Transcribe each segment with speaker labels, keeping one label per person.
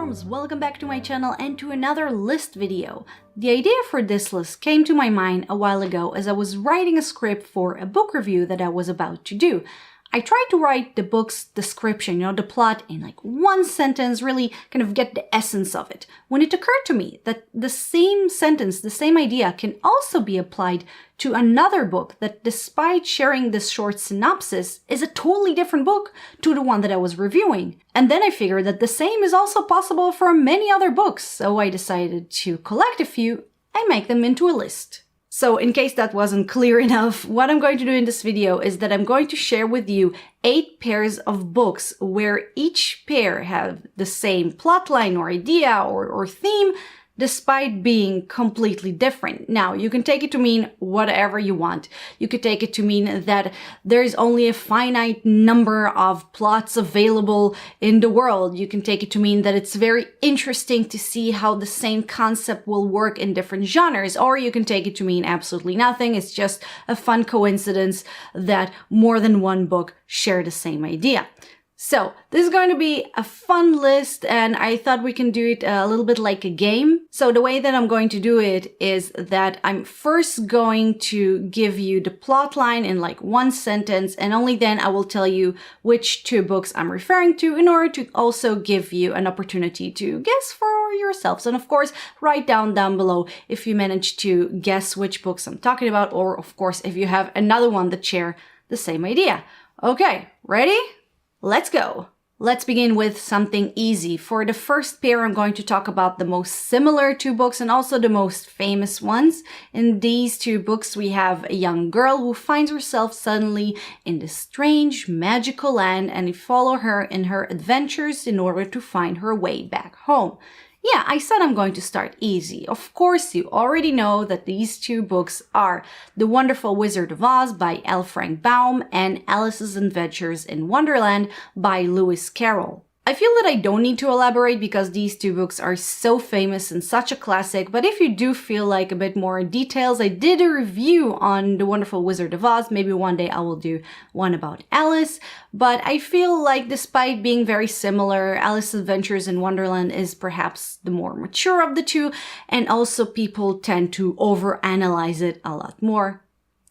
Speaker 1: bookworms, welcome back to my channel and to another list video. The idea for this list came to my mind a while ago as I was writing a script for a book review that I was about to do. I tried to write the book's description, the plot in like one sentence, really kind of get the essence of it. When it occurred to me that the same sentence, the same idea can also be applied to another book that, despite sharing this short synopsis, is a totally different book to the one that I was reviewing. And then I figured that the same is also possible for many other books, so I decided to collect a few and make them into a list. So in case that wasn't clear enough, what I'm going to do in this video is that I'm going to share with you 8 pairs of books where each pair have the same plotline or idea or theme, despite being completely different. Now, you can take it to mean whatever you want. You could take it to mean that there's only a finite number of plots available in the world. You can take it to mean that it's very interesting to see how the same concept will work in different genres. Or you can take it to mean absolutely nothing. It's just a fun coincidence that more than one book share the same idea. So this is going to be a fun list, and I thought we can do it a little bit like a game. So the way that I'm going to do it is that I'm first going to give you the plot line in like one sentence, and only then I will tell you which 2 books I'm referring to in order to also give you an opportunity to guess for yourselves. And of course, write down below if you manage to guess which books I'm talking about, or of course, if you have another one that share the same idea. Okay, ready? Let's go! Let's begin with something easy. For the first pair, I'm going to talk about the most similar 2 books and also the most famous ones. In these 2 books, we have a young girl who finds herself suddenly in this strange, magical land, and we follow her in her adventures in order to find her way back home. Yeah, I said I'm going to start easy. Of course, you already know that these 2 books are The Wonderful Wizard of Oz by L. Frank Baum and Alice's Adventures in Wonderland by Lewis Carroll. I feel that I don't need to elaborate because these 2 books are so famous and such a classic, but if you do feel like a bit more details, I did a review on The Wonderful Wizard of Oz. Maybe one day I will do one about Alice, but I feel like despite being very similar, Alice's Adventures in Wonderland is perhaps the more mature of the 2, and also people tend to overanalyze it a lot more,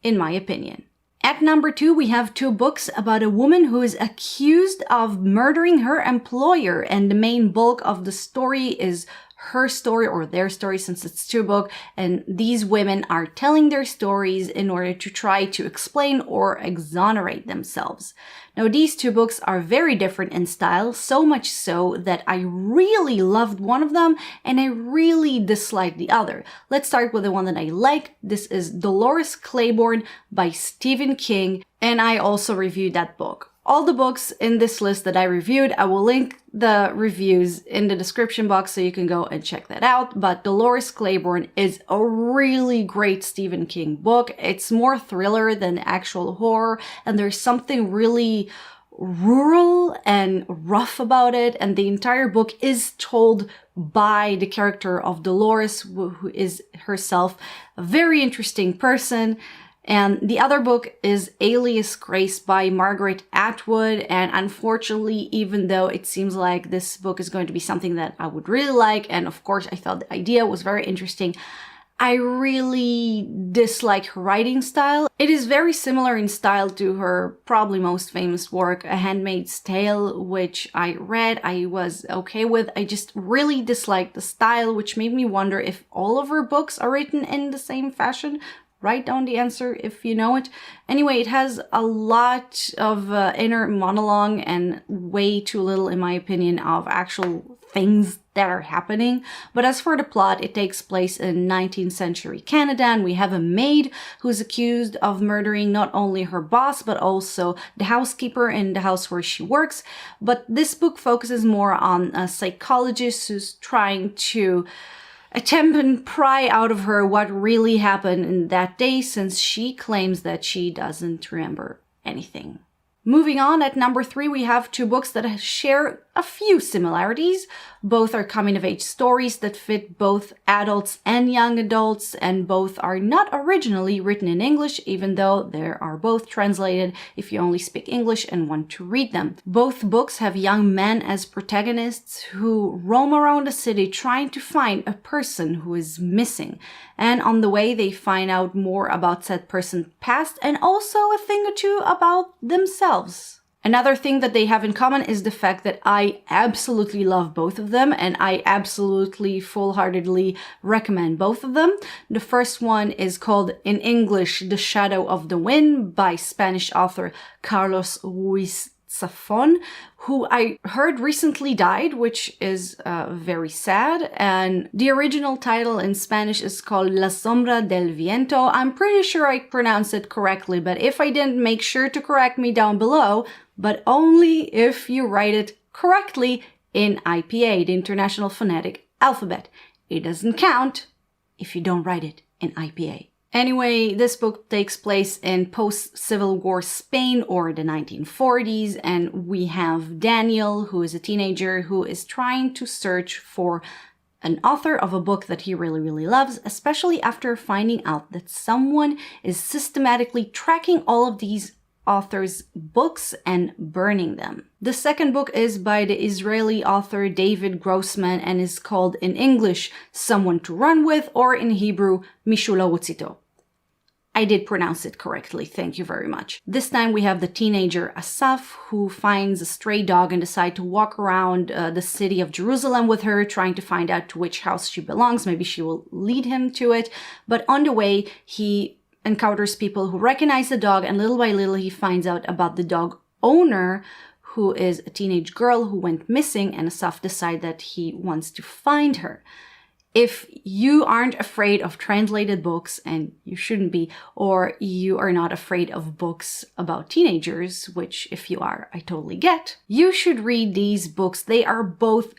Speaker 1: in my opinion. At number 2, we have 2 books about a woman who is accused of murdering her employer, and the main bulk of the story is her story or their story, since it's 2 books, and these women are telling their stories in order to try to explain or exonerate themselves. Now, these 2 books are very different in style, so much so that I really loved one of them and I really disliked the other. Let's start with the one that I like. This is Dolores Claiborne by Stephen King, and I also reviewed that book. All the books in this list that I reviewed, I will link the reviews in the description box so you can go and check that out. But Dolores Claiborne is a really great Stephen King book. It's more thriller than actual horror, and there's something really rural and rough about it. And the entire book is told by the character of Dolores, who is herself a very interesting person. And the other book is Alias Grace by Margaret Atwood, and unfortunately, even though it seems like this book is going to be something that I would really like, and of course I thought the idea was very interesting, I really dislike her writing style. It is very similar in style to her probably most famous work, A Handmaid's Tale, which I read, I was okay with. I just really disliked the style, which made me wonder if all of her books are written in the same fashion. Write down the answer if you know it. Anyway, it has a lot of inner monologue and way too little, in my opinion, of actual things that are happening. But as for the plot, it takes place in 19th century Canada, and we have a maid who's accused of murdering not only her boss, but also the housekeeper in the house where she works. But this book focuses more on a psychologist who's trying to attempt and pry out of her what really happened in that day, since she claims that she doesn't remember anything. Moving on, at number 3, we have 2 books that share a few similarities. Both are coming-of-age stories that fit both adults and young adults, and both are not originally written in English, even though they are both translated if you only speak English and want to read them. Both books have young men as protagonists who roam around the city trying to find a person who is missing. And on the way, they find out more about said person's past and also a thing or two about themselves. Another thing that they have in common is the fact that I absolutely love both of them, and I absolutely full-heartedly recommend both of them. The first one is called, in English, The Shadow of the Wind by Spanish author Carlos Ruiz Zafón, who I heard recently died, which is very sad. And the original title in Spanish is called La Sombra del Viento. I'm pretty sure I pronounced it correctly, but if I didn't, make sure to correct me down below, but only if you write it correctly in IPA, the International Phonetic Alphabet. It doesn't count if you don't write it in IPA. Anyway, this book takes place in post-Civil War Spain or the 1940s, and we have Daniel, who is a teenager who is trying to search for an author of a book that he really loves, especially after finding out that someone is systematically tracking all of these authors' books and burning them. The second book is by the Israeli author David Grossman and is called in English Someone to Run With, or in Hebrew Mishula Wutzito. I did pronounce it correctly, thank you very much. This time we have the teenager Asaf, who finds a stray dog and decides to walk around the city of Jerusalem with her, trying to find out to which house she belongs. Maybe she will lead him to it. But on the way, he encounters people who recognize the dog, and little by little he finds out about the dog owner, who is a teenage girl who went missing, and Asaf decides that he wants to find her. If you aren't afraid of translated books, and you shouldn't be, or you are not afraid of books about teenagers, which if you are, I totally get, you should read these books. They are both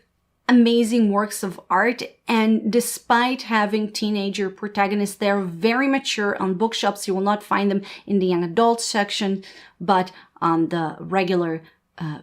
Speaker 1: amazing works of art, and despite having teenager protagonists, they're very mature. On bookshops, you will not find them in the young adult section, but on the regular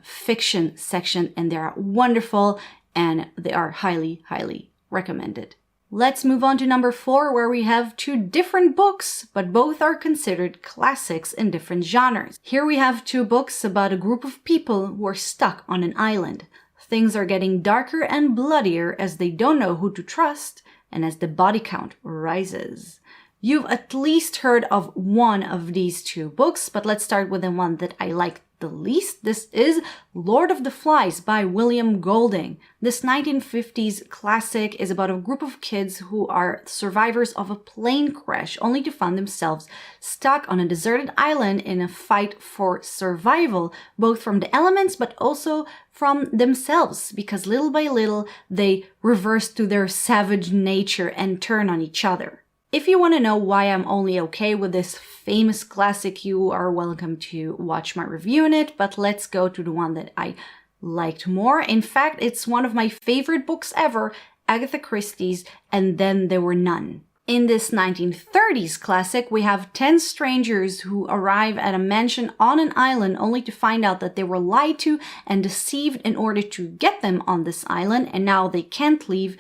Speaker 1: fiction section, and they are wonderful, and they are highly recommended. Let's move on to number 4, where we have 2 different books, but both are considered classics in different genres. Here we have 2 books about a group of people who are stuck on an island. Things are getting darker and bloodier as they don't know who to trust, and as the body count rises. You've at least heard of one of these 2 books, but let's start with the one that I like the least. This is Lord of the Flies by William Golding. This 1950s classic is about a group of kids who are survivors of a plane crash, only to find themselves stuck on a deserted island in a fight for survival, both from the elements but also from themselves, because little by little they reverse to their savage nature and turn on each other. If you want to know why I'm only okay with this famous classic, you are welcome to watch my review on it, but let's go to the one that I liked more. In fact, it's one of my favorite books ever, Agatha Christie's And Then There Were None. In this 1930s classic, we have 10 strangers who arrive at a mansion on an island only to find out that they were lied to and deceived in order to get them on this island, and now they can't leave,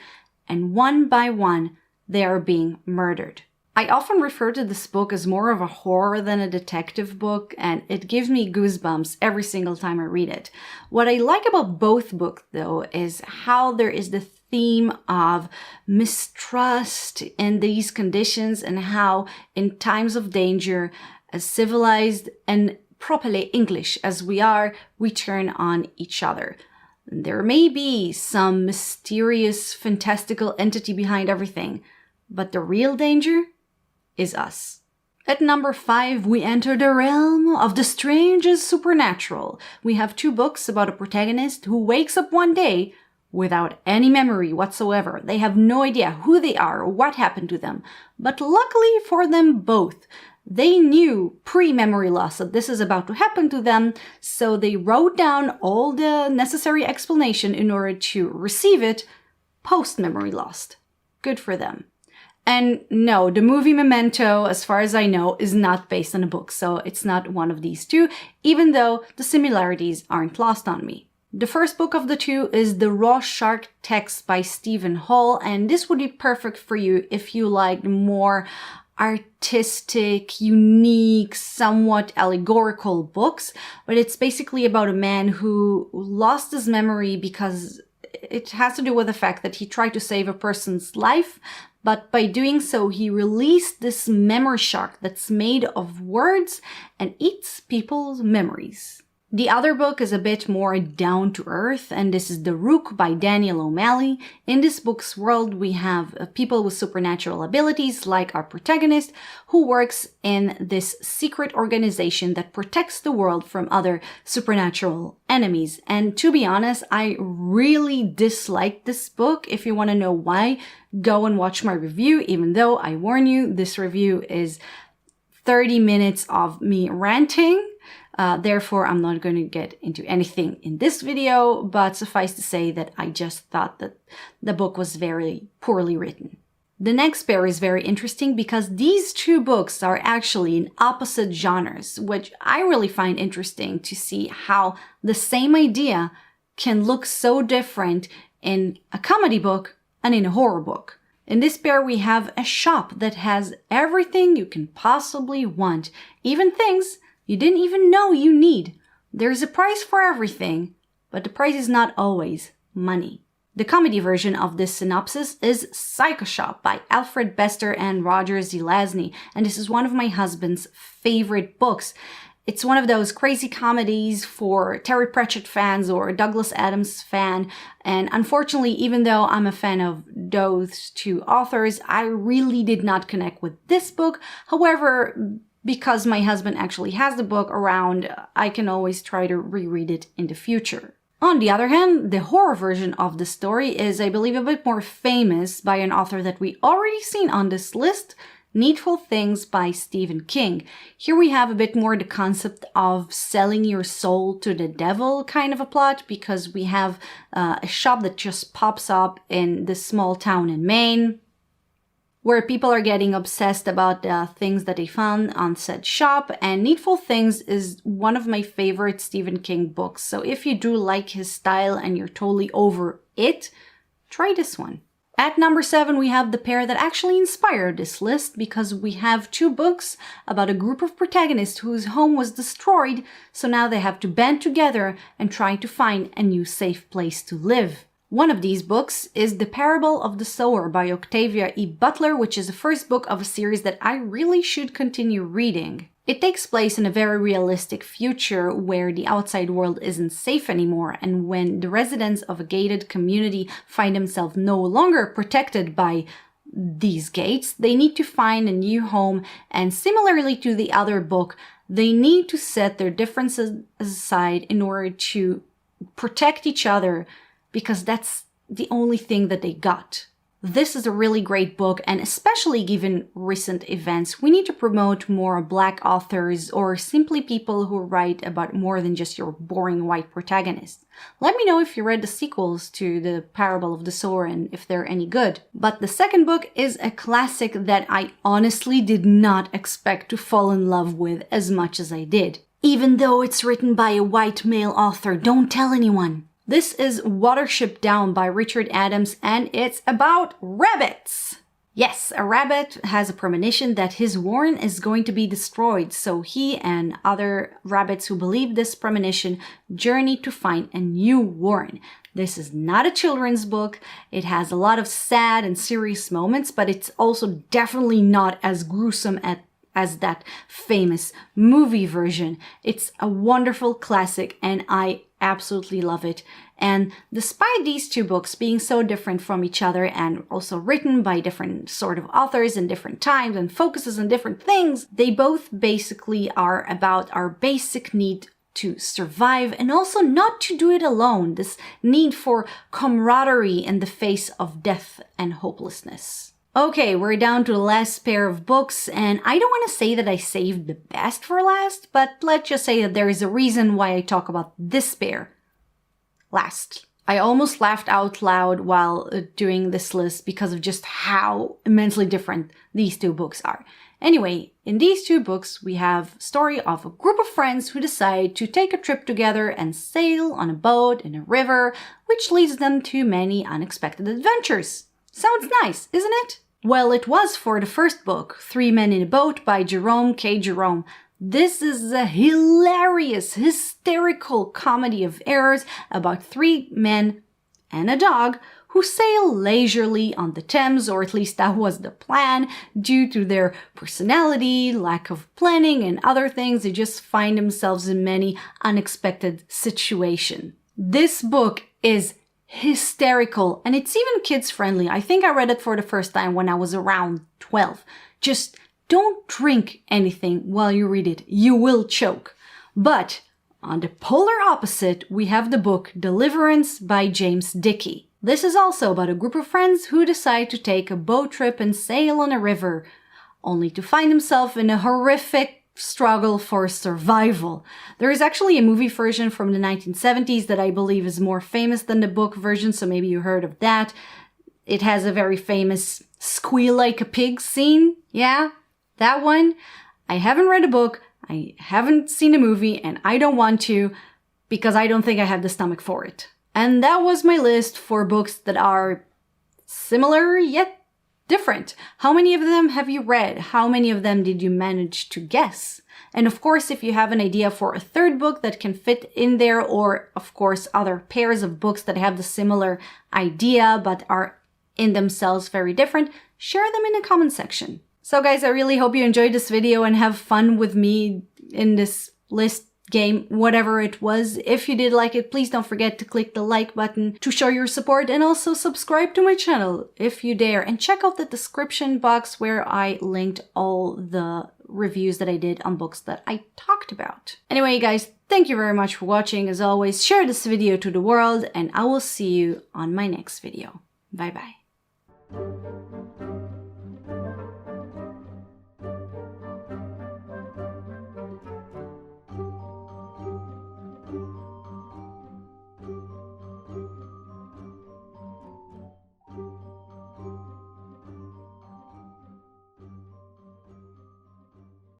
Speaker 1: and one by one, they are being murdered. I often refer to this book as more of a horror than a detective book, and it gives me goosebumps every single time I read it. What I like about both books, though, is how there is the theme of mistrust in these conditions, and how in times of danger, as civilized and properly English as we are, we turn on each other. There may be some mysterious, fantastical entity behind everything, but the real danger is us. At number 5, we enter the realm of the strange and supernatural. We have 2 books about a protagonist who wakes up one day without any memory whatsoever. They have no idea who they are or what happened to them. But luckily for them both, they knew pre-memory loss that this is about to happen to them, so they wrote down all the necessary explanation in order to receive it post-memory loss. Good for them. And no, the movie Memento, as far as I know, is not based on a book, so it's not one of these two, even though the similarities aren't lost on me. The first book of the two is The Raw Shark text by Stephen Hall, and this would be perfect for you if you like more artistic, unique, somewhat allegorical books. But it's basically about a man who lost his memory because it has to do with the fact that he tried to save a person's life, but by doing so, he released this memory shark that's made of words and eats people's memories. The other book is a bit more down to earth, and this is The Rook by Daniel O'Malley. In this book's world, we have people with supernatural abilities, like our protagonist, who works in this secret organization that protects the world from other supernatural enemies. And to be honest, I really disliked this book. If you want to know why, go and watch my review, even though I warn you, this review is 30 minutes of me ranting. Therefore, I'm not going to get into anything in this video, but suffice to say that I just thought that the book was very poorly written. The next pair is very interesting because these two books are actually in opposite genres, which I really find interesting to see how the same idea can look so different in a comedy book and in a horror book. In this pair, we have a shop that has everything you can possibly want, even things you didn't even know you need. There's a price for everything, but the price is not always money. The comedy version of this synopsis is Psycho Shop by Alfred Bester and Roger Zelazny, and this is one of my husband's favorite books. It's one of those crazy comedies for Terry Pratchett fans or Douglas Adams fan, and unfortunately, even though I'm a fan of those two authors, I really did not connect with this book. However, because my husband actually has the book around, I can always try to reread it in the future. On the other hand, the horror version of the story is, I believe, a bit more famous by an author that we already seen on this list, Needful Things by Stephen King. Here we have a bit more the concept of selling your soul to the devil kind of a plot, because we have a shop that just pops up in this small town in Maine, where people are getting obsessed about the things that they found on said shop, and Needful Things is one of my favorite Stephen King books. So if you do like his style and you're totally over it, try this one. At number 7, we have the pair that actually inspired this list, because we have two books about a group of protagonists whose home was destroyed, so now they have to band together and try to find a new safe place to live. One of these books is The Parable of the Sower by Octavia E. Butler, which is the first book of a series that I really should continue reading. It takes place in a very realistic future where the outside world isn't safe anymore, and when the residents of a gated community find themselves no longer protected by these gates, they need to find a new home, and similarly to the other book, they need to set their differences aside in order to protect each other, because that's the only thing that they got. This is a really great book, and especially given recent events, we need to promote more Black authors or simply people who write about more than just your boring white protagonist. Let me know if you read the sequels to The Parable of the Sower and if they're any good. But the second book is a classic that I honestly did not expect to fall in love with as much as I did. Even though it's written by a white male author, don't tell anyone. This is Watership Down by Richard Adams, and it's about rabbits. Yes, a rabbit has a premonition that his warren is going to be destroyed, so he and other rabbits who believe this premonition journey to find a new warren. This is not a children's book. It has a lot of sad and serious moments, but it's also definitely not as gruesome as that famous movie version. It's a wonderful classic, and I absolutely love it. And despite these two books being so different from each other and also written by different sort of authors in different times and focuses on different things, they both basically are about our basic need to survive and also not to do it alone, this need for camaraderie in the face of death and hopelessness. Okay, we're down to the last pair of books, and I don't want to say that I saved the best for last, but let's just say that there is a reason why I talk about this pair last. I almost laughed out loud while doing this list because of just how immensely different these two books are. Anyway, in these two books, we have a story of a group of friends who decide to take a trip together and sail on a boat in a river, which leads them to many unexpected adventures. Sounds nice, isn't it? Well, it was for the first book, 3 Men in a Boat by Jerome K. Jerome. This is a hilarious, hysterical comedy of errors about 3 men and a dog who sail leisurely on the Thames, or at least that was the plan. Due to their personality, lack of planning, and other things, they just find themselves in many unexpected situations. This book is hysterical, and it's even kids-friendly. I think I read it for the first time when I was around 12. Just don't drink anything while you read it. You will choke. But on the polar opposite, we have the book Deliverance by James Dickey. This is also about a group of friends who decide to take a boat trip and sail on a river, only to find themselves in a horrific struggle for survival. There is actually a movie version from the 1970s that I believe is more famous than the book version, so maybe you heard of that. It has a very famous squeal like a pig scene. Yeah, that one. I haven't read a book, I haven't seen a movie, and I don't want to because I don't think I have the stomach for it. And that was my list for books that are similar yet different. How many of them have you read? How many of them did you manage to guess? And of course, if you have an idea for a third book that can fit in there, or of course other pairs of books that have the similar idea but are in themselves very different, share them in the comment section. So guys, I really hope you enjoyed this video and have fun with me in this list game, whatever it was. If you did like it, please don't forget to click the like button to show your support, and also subscribe to my channel if you dare, and check out the description box where I linked all the reviews that I did on books that I talked about. Anyway guys, thank you very much for watching. As always, share this video to the world, and I will see you on my next video. Bye bye.